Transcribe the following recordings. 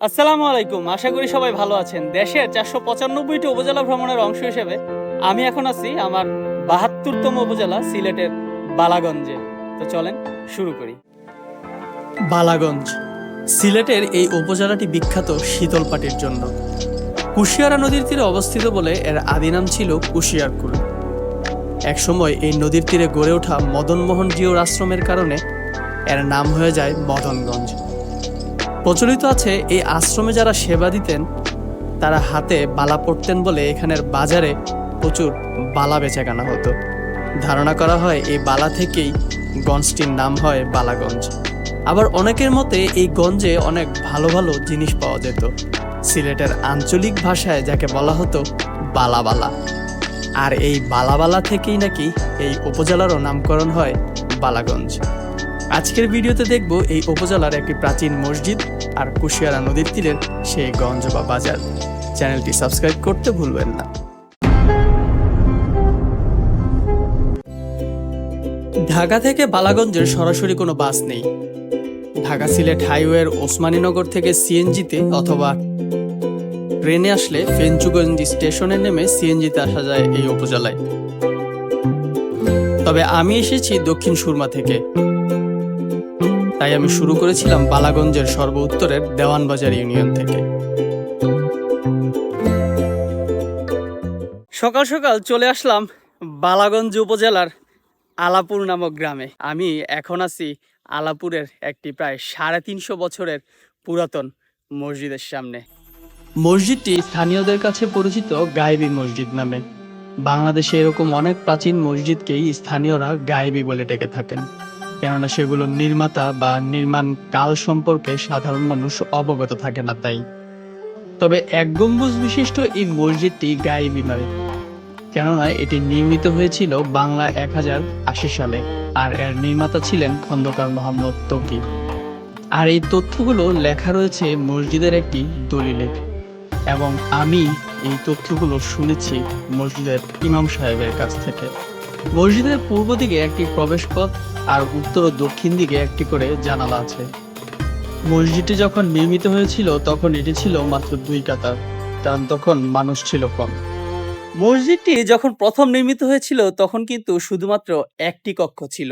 আসসালামু আলাইকুম। আশা করি সবাই ভালো আছেন। দেশের ৪৯৫টি উপজেলা ভ্রমণের অংশ হিসেবে আমি এখন আছি আমার ৭২তম উপজেলা সিলেটের বালাগঞ্জে। তো চলেন শুরু করি। বালাগঞ্জ সিলেটের এই উপজেলাটি বিখ্যাত শীতল পাটির জন্য। কুশিয়ারা নদীর তীরে অবস্থিত বলে এর আদি নাম ছিল কুশিয়ারকুল। একসময় এই নদীর তীরে গড়ে ওঠা মদনমোহন জিওর আশ্রমের কারণে এর নাম হয়ে যায় মদনগঞ্জ। প্রচলিত আছে এই আশ্রমে যারা সেবা দিতেন তারা হাতে বালা পড়তেন বলে এখানের বাজারে প্রচুর বালা বেচাকেনা হতো। ধারণা করা হয় এই বালা থেকেই গঞ্জটির নাম হয় বালাগঞ্জ। আবার অনেকের মতে এই গঞ্জে অনেক ভালো ভালো জিনিস পাওয়া যেত। সিলেটের আঞ্চলিক ভাষায় যাকে বলা হতো বালাবালা। আর এই বালাবালা থেকেই নাকি এই উপজেলারও নামকরণ হয় বালাগঞ্জ। আজকের ভিডিওতে দেখব এই উপজেলার একটি প্রাচীন মসজিদ আর কুশিয়ারা নদীর তীরের সেই গঞ্জ বা বাজার। চ্যানেলটি সাবস্ক্রাইব করতে ভুলবেন না। ঢাকা থেকে বালাগঞ্জের সরাসরি কোনো বাস নেই। ঢাকা সিলেট হাইওয়ের ওসমানীনগর থেকে সিএনজিতে অথবা ট্রেনে আসলে ফেঞ্চুগঞ্জ স্টেশনে নেমে সিএনজিতে আসা যায় এই উপজেলায়। তবে আমি এসেছি দক্ষিণ সুরমা থেকে, তাই আমি শুরু করেছিলাম বালাগঞ্জের সর্ব উত্তরের দেওয়ানবাজার ইউনিয়ন থেকে। সকাল সকাল চলে আসলাম বালাগঞ্জ উপজেলার আলাপুর নামক গ্রামে। আমি এখন আছি আলাপুরের একটি প্রায় ৩৫০ বছরের পুরাতন মসজিদের সামনে। মসজিদটি স্থানীয়দের কাছে পরিচিত গায়েবী মসজিদ নামে। বাংলাদেশে এরকম অনেক প্রাচীন মসজিদকেই স্থানীয়রা গায়েবী বলে ডেকে থাকেন, কেননা সেগুলোর নির্মাতা বা নির্মাণ কাল সম্পর্কে সাধারণ মানুষ অবগত থাকে না তাই। তবে এক গম্বুজ বিশিষ্ট এই মসজিদটি গায়েবী নয়, কেননা এটি নির্মিত হয়েছিল বাংলা ১০৮০ সালে আর এর নির্মাতা ছিলেন খন্দকার মোহাম্মদ তকি। আর এই তথ্যগুলো লেখা রয়েছে মসজিদের একটি দলিলে, এবং আমি এই তথ্যগুলো শুনেছি মসজিদের ইমাম সাহেবের কাছ থেকে। মসজিদের পূর্ব দিকে একটি প্রবেশপথ আর উত্তর ও দক্ষিণ দিকে একটি করে জানালা আছে। মসজিদটি যখন নির্মিত হয়েছিল তখন এটি ছিল মাত্র ২ কাতার, কারণ তখন মানুষ ছিল কম। মসজিদটি যখন প্রথম নির্মিত হয়েছিল তখন কিন্তু শুধুমাত্র একটি কক্ষ ছিল।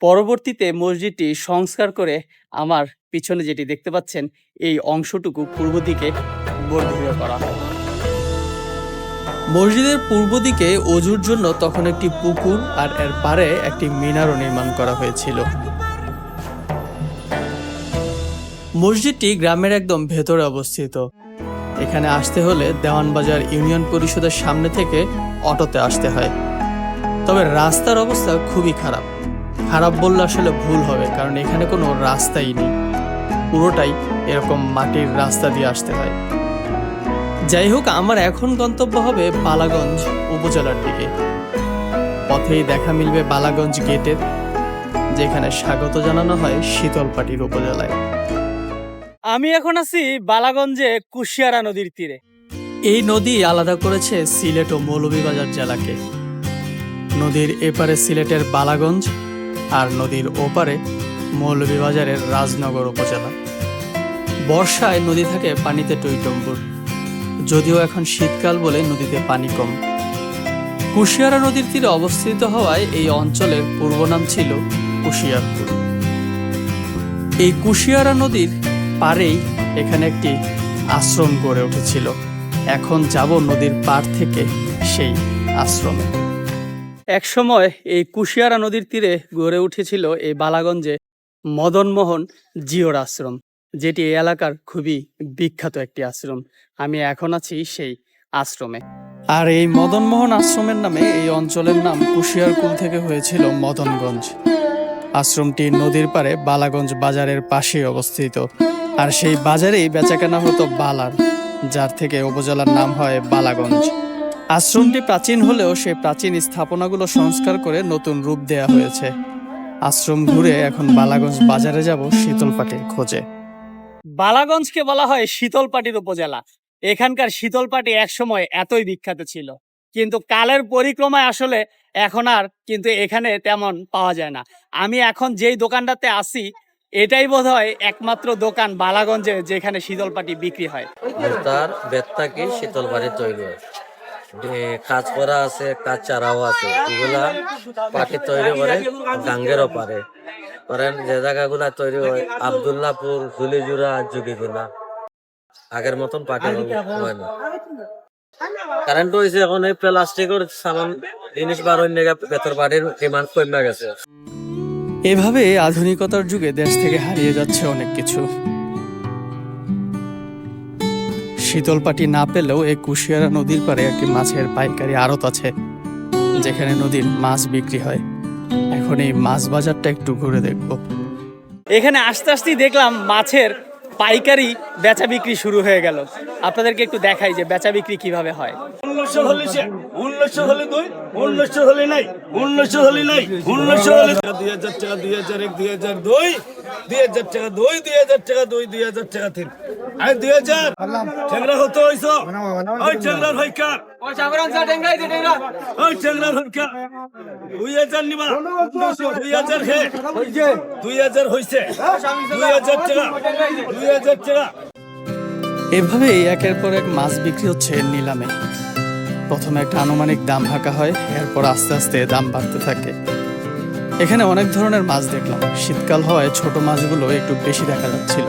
পরবর্তীতে মসজিদটি সংস্কার করে আমার পিছনে যেটি দেখতে পাচ্ছেন এই অংশটুকু পূর্ব দিকে বর্ধিত করা হয়। মসজিদের পূর্ব দিকে অজুর জন্য তখন একটি পুকুর আর এর পারে একটি মিনারও নির্মাণ করা হয়েছিল। মসজিদটি গ্রামের একদম ভেতরে অবস্থিত। এখানে আসতে হলে দেওয়ানবাজার ইউনিয়ন পরিষদের সামনে থেকে অটোতে আসতে হয়। তবে রাস্তার অবস্থা খুবই খারাপ। খারাপ বললে আসলে ভুল হবে, কারণ এখানে কোনো রাস্তাই নেই, পুরোটাই এরকম মাটির রাস্তা দিয়ে আসতে হয়। যাই হোক, আমার এখন গন্তব্য হবে বালাগঞ্জ উপজেলার দিকে। পথেই দেখা মিলবে বালাগঞ্জ গেটের, যেখানে স্বাগত জানানো হয় শীতলপাটির উপজেলায়। আমি এখন আছি বালাগঞ্জে কুশিয়ারা নদীর তীরে। এই নদী আলাদা করেছে সিলেট ও মৌলভীবাজার জেলাকে। নদীর এপারে সিলেটের বালাগঞ্জ আর নদীর ওপারে মৌলভীবাজারের রাজনগর উপজেলা। বর্ষায় নদী থাকে পানিতে টইটম্বুর, যদিও এখন শীতকাল বলে নদীতে পানি কম। কুশিয়ারা নদীর তীরে অবস্থিত হওয়ায় এই অঞ্চলের পূর্ব নাম ছিল কুশিয়ারপুর। এই কুশিয়ারা নদীর পারেই এখানে একটি আশ্রম গড়ে উঠেছিল। এখন যাব নদীর পার থেকে সেই আশ্রমে। একসময় এই কুশিয়ারা নদীর তীরে গড়ে উঠেছিল এই বালাগঞ্জে মদনমোহন জিওর আশ্রম, যেটি এই এলাকার খুবই বিখ্যাত একটি আশ্রম। আমি এখন আছি সেই আশ্রমে। আর এই মদনমোহন আশ্রমের নামে এই অঞ্চলের নাম কুশিয়ারকুল থেকে হয়েছিল মদনগঞ্জ। আশ্রমটি নদীর পারে বালাগঞ্জ বাজারের পাশে অবস্থিত, আর সেই বাজারেই বেচাকেনা হতো বালার, যার থেকে উপজেলার নাম হয় বালাগঞ্জ। আশ্রমটি প্রাচীন হলেও সেই প্রাচীন স্থাপনাগুলো সংস্কার করে নতুন রূপ দেয়া হয়েছে। আশ্রম ঘুরে এখন বালাগঞ্জ বাজারে যাব শীতলপাটির খোঁজে। বালাগঞ্জকে বলা হয় শীতলপাটির উপজেলা। এখানকার শীতলপাটি একসময় এতই বিখ্যাত ছিল, কিন্তু কালের পরিক্রমায় আসলে এখন আর কিন্তু এখানে তেমন পাওয়া যায় না। আমি এখন যেই দোকানটাতে আছি এটাই বোধহয় একমাত্র দোকান বালাগঞ্জে যেখানে শীতল পাটি বিক্রি হয়। তার বেতটা কি শীতল পাটি তৈরি হয়, কাজ করা আছে, কাজ চারাও আছে, এগুলা পাটি তৈরি করে গাঙ্গেরও পারে করেন। যে জায়গাগুলা তৈরি হয় আব্দুল্লাহপুর, জুলিজুরা, জুগিগুলা, আগের মতন পাটি হয় না। কারেন্ট হয়েছে এখন এই প্লাস্টিকের সামান জিনিস বার হয়ে বেতর পাটির ডিমান্ড কমে গেছে। এভাবে আধুনিকতার যুগে দেশ থেকে হারিয়ে যাচ্ছে অনেক কিছু। শীতল পাটি না পেলেও এই কুশিয়ারা নদীর পাড়ে একটি মাছের পাইকারি আড়ত আছে, যেখানে নদীর মাছ বিক্রি হয়। এখন এই মাছ বাজারটা একটু ঘুরে দেখব। এখানে আস্তে আস্তেই দেখলাম মাছের পাইকারি বেচা বিক্রি শুরু হয়ে গেল। আপনাদেরকে একটু দেখাই যে বেচা বিক্রি কিভাবে হয়। 1900 হলে সে 1900 হলে 2 1900 হলে নাই 1900 হলে নাই 1900 হলে 2000 টাকা 2001 2002 2000 টাকা 2 2000 টাকা 2 2000 টাকা 3 আই 2000 ঠেংরা কত হইছো ওই ঠেংরার হইকা ওই চাবরান সা ঠেংরাই দে ঠেংরা ওই ঠেংরার হইকা 2000 নিবা 2000 হে 2000 হইছে 2000 টাকা 2000 টাকা। এভাবেই একের পর এক মাছ বিক্রি হচ্ছে নিলামে। প্রথমে একটা আনুমানিক দাম হাঁকা হয়, এরপর আস্তে আস্তে দাম বাড়তে থাকে। এখানে অনেক ধরনের মাছ দেখলাম। শীতকাল হওয়ায় ছোট মাছগুলো একটু বেশি দেখা যাচ্ছিল।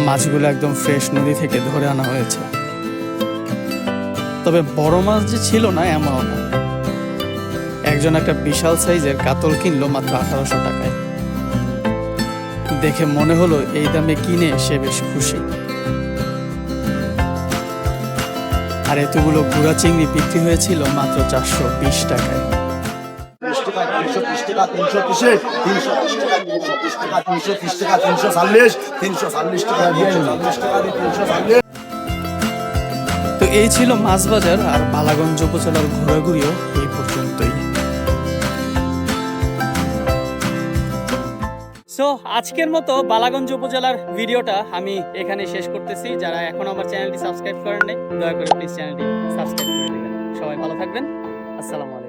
মাছগুলো একদম ফ্রেশ নদী থেকে ধরে আনা হয়েছে। তবে বড় মাছ যে ছিল না এমনও না। একজন একটা বিশাল সাইজের কাতল কিনলো মাত্র 1800 টাকায়। দেখে মনে হলো এই দামে কিনে সে বেশ খুশি। আর এতগুলো গুড়া চিংড়ি বিক্রি হয়েছিল মাত্র 420 টাকায়। 330 টাকা 330 টাকা 330 টাকা 330 টাকা 340 340 টাকা 340 টাকা 340। তো এই ছিল মাছ বাজার আর বালাগঞ্জ উপজেলার ঘোরাঘুরিও এই পর্যন্তই। সো আজকের মতো বালাগঞ্জ উপজেলার ভিডিওটা আমি এখানে শেষ করতেছি। যারা এখন আমার চ্যানেলটি সাবস্ক্রাইব করেন নাই, দয়া করে প্লিজ চ্যানেলটি সাবস্ক্রাইব করে দিবেন। সবাই ভালো থাকবেন। আসসালামু আলাইকুম।